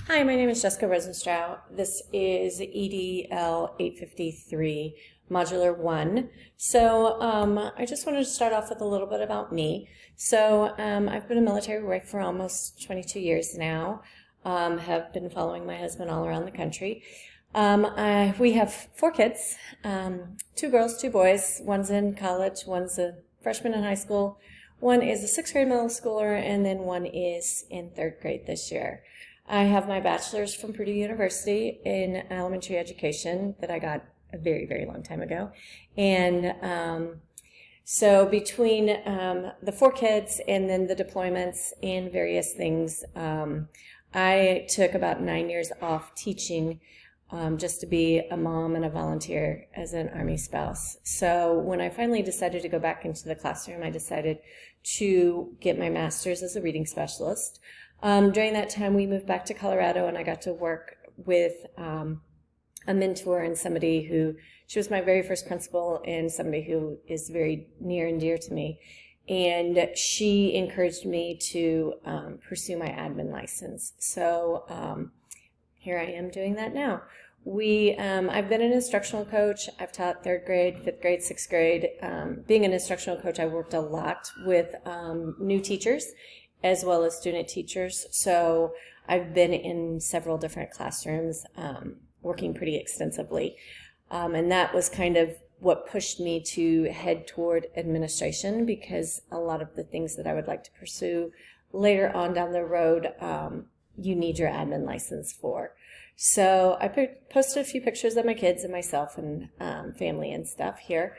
Hi, my name is Jessica Rosenstrau. This is EDL 853, Modular 1. I just wanted to start off with a little bit about me. I've been a military wife for almost 22 years now. Have been following my husband all around the country. We have 4 kids, 2 girls, 2 boys. One's in college, one's a freshman in high school, one is a 6th grade middle schooler, and then one is in 3rd grade this year. I have my bachelor's from Purdue University in elementary education that I got a very, very long time ago. And so between the 4 kids and then the deployments and various things, I took about 9 years off teaching just to be a mom and a volunteer as an Army spouse. So when I finally decided to go back into the classroom, I decided to get my master's as a reading specialist. During that time, we moved back to Colorado, and I got to work with a mentor and somebody who, she was my very first principal and somebody who is very near and dear to me. And she encouraged me to pursue my admin license. So here I am doing that now. I've been an instructional coach. I've taught 3rd grade, 5th grade, 6th grade. Being an instructional coach, I worked a lot with new teachers as well as student teachers. So I've been in several different classrooms, working pretty extensively. And that was kind of what pushed me to head toward administration, because a lot of the things that I would like to pursue later on down the road, you need your admin license for. So I posted a few pictures of my kids and myself and family and stuff here.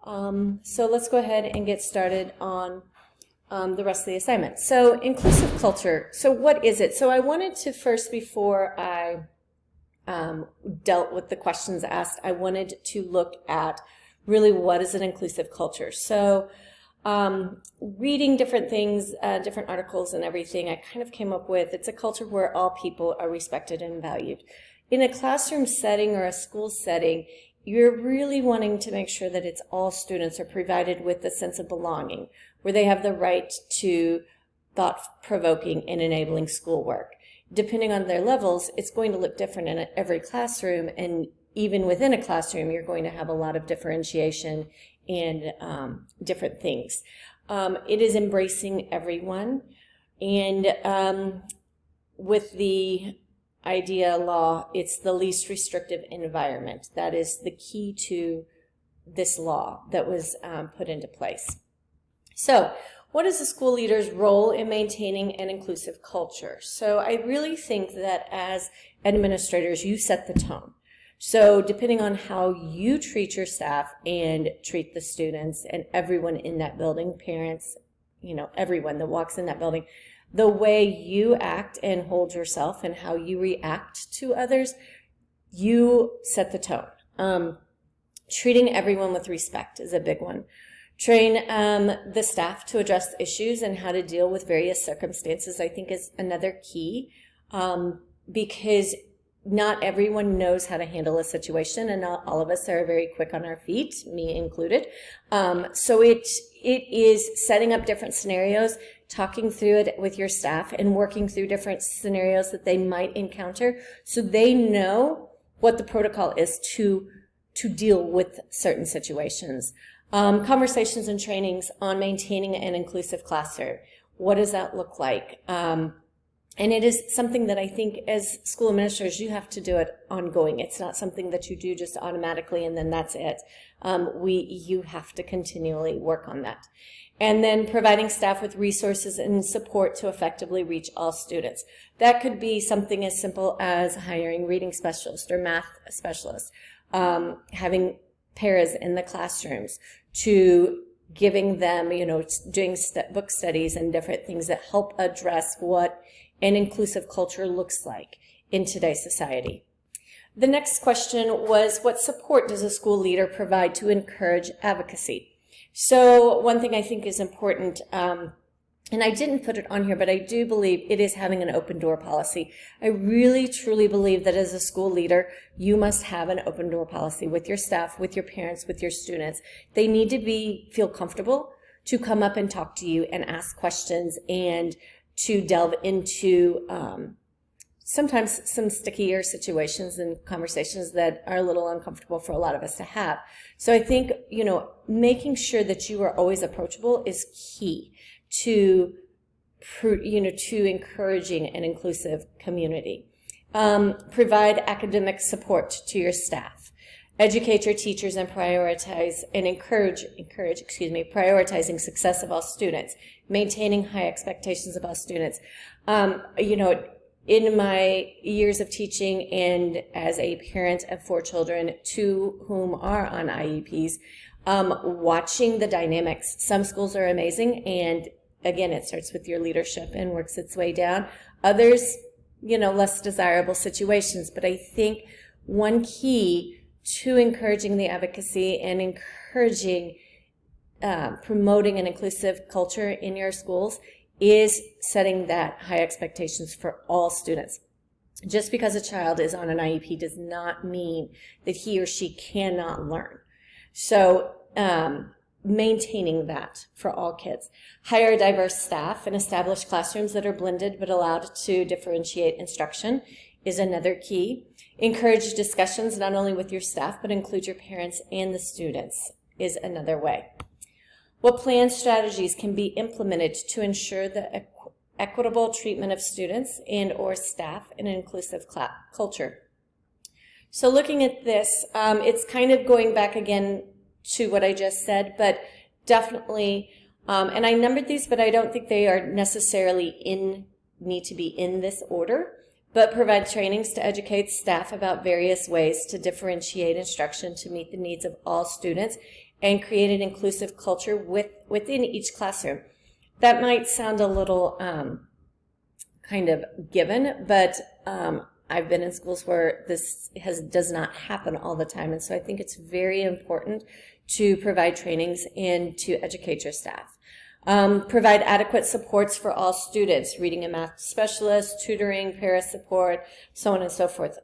So let's go ahead and get started on the rest of the assignment. So inclusive culture. So what is it? So I wanted to first, before I dealt with the questions asked, I wanted to look at really what is an inclusive culture. So reading different things, different articles and everything, I kind of came up with, it's a culture where all people are respected and valued. In a classroom setting or a school setting, you're really wanting to make sure that it's all students are provided with a sense of belonging, where they have the right to thought-provoking and enabling schoolwork. Depending on their levels, it's going to look different in every classroom, and even within a classroom, you're going to have a lot of differentiation and different things. It is embracing everyone, and with the IDEA law, it's the least restrictive environment. That is the key to this law that was put into place. So what is a school leader's role in maintaining an inclusive culture? So I really think that as administrators, you set the tone. So depending on how you treat your staff and treat the students and everyone in that building, parents, everyone that walks in that building, the way you act and hold yourself and how you react to others, you set the tone. Treating everyone with respect is a big one. Train the staff to address issues and how to deal with various circumstances, I think, is another key, because not everyone knows how to handle a situation, and not all of us are very quick on our feet, me included. So it is setting up different scenarios, talking through it with your staff, and working through different scenarios that they might encounter, so they know what the protocol is to deal with certain situations. Conversations and trainings on maintaining an inclusive classroom. What does that look like? And it is something that I think as school administrators, you have to do it ongoing. It's not something that you do just automatically and then that's it. You have to continually work on that. And then providing staff with resources and support to effectively reach all students. That could be something as simple as hiring reading specialists or math specialists, having paras in the classrooms, to giving them, doing book studies and different things that help address what an inclusive culture looks like in today's society. The next question was, what support does a school leader provide to encourage advocacy? So one thing I think is important, and I didn't put it on here, but I do believe it is having an open door policy. I really, truly believe that as a school leader, you must have an open door policy with your staff, with your parents, with your students. They need to feel comfortable to come up and talk to you and ask questions and to delve into sometimes some stickier situations and conversations that are a little uncomfortable for a lot of us to have. So I think, making sure that you are always approachable is key to, to encouraging an inclusive community. Provide academic support to your staff. Educate your teachers and prioritizing success of all students, maintaining high expectations of all students. In my years of teaching and as a parent of 4 children, 2 whom are on IEPs, watching the dynamics. Some schools are amazing, and again, it starts with your leadership and works its way down. Others, less desirable situations. But I think one key to encouraging the advocacy and encouraging promoting an inclusive culture in your schools is setting that high expectations for all students. Just because a child is on an IEP does not mean that he or she cannot learn. So maintaining that for all kids. Hire diverse staff and establish classrooms that are blended but allowed to differentiate instruction is another key. Encourage discussions not only with your staff but include your parents and the students is another way. What planned strategies can be implemented to ensure the equitable treatment of students and or staff in an inclusive culture? So looking at this, it's kind of going back again to what I just said, but definitely, and I numbered these, but I don't think they are necessarily need to be in this order, but provide trainings to educate staff about various ways to differentiate instruction to meet the needs of all students and create an inclusive culture within each classroom. That might sound a little kind of given, but I've been in schools where this does not happen all the time, and so I think it's very important to provide trainings and to educate your staff. Provide adequate supports for all students, reading and math specialists, tutoring, para support, so on and so forth.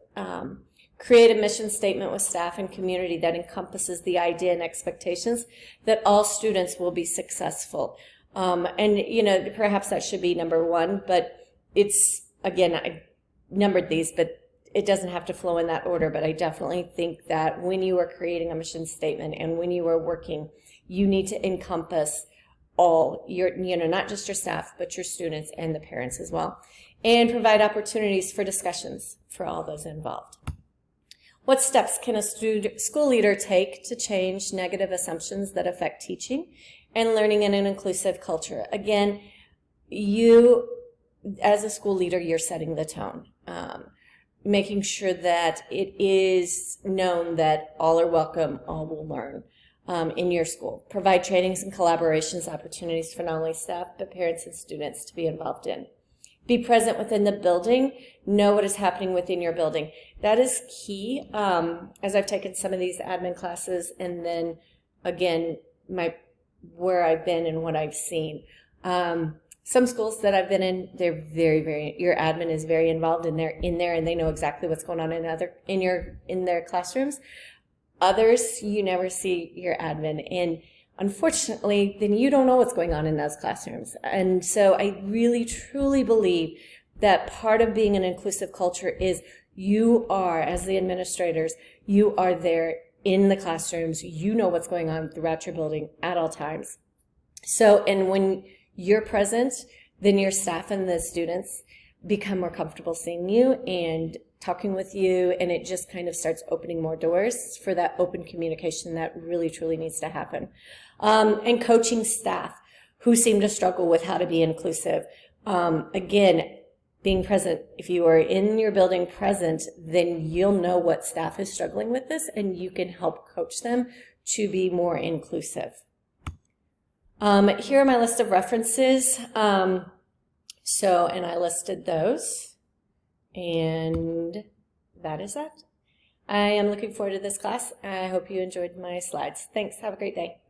Create a mission statement with staff and community that encompasses the idea and expectations that all students will be successful. And, perhaps that should be number 1, but it's, again, I numbered these, but it doesn't have to flow in that order. But I definitely think that when you are creating a mission statement and when you are working, you need to encompass all your, not just your staff, but your students and the parents as well. And provide opportunities for discussions for all those involved. What steps can a school leader take to change negative assumptions that affect teaching and learning in an inclusive culture? Again, you, as a school leader, you're setting the tone, making sure that it is known that all are welcome, all will learn in your school. Provide trainings and collaborations opportunities for not only staff, but parents and students to be involved in. Be present within the building. Know what is happening within your building. That is key. As I've taken some of these admin classes, and then again, where I've been and what I've seen. Some schools that I've been in, they're very, your admin is very involved in there, and they know exactly what's going on in their classrooms. Others, you never see your admin, and unfortunately, then you don't know what's going on in those classrooms. And so I really, truly believe that part of being an inclusive culture is you are, as the administrators, you are there in the classrooms. You know what's going on throughout your building at all times. So, and when you're present, then your staff and the students become more comfortable seeing you and talking with you, and it just kind of starts opening more doors for that open communication that really, truly needs to happen. And coaching staff who seem to struggle with how to be inclusive. Again, being present. If you are in your building present, then you'll know what staff is struggling with this, and you can help coach them to be more inclusive. Here are my list of references. And I listed those, and that is that. I am looking forward to this class. I hope you enjoyed my slides. Thanks. Have a great day.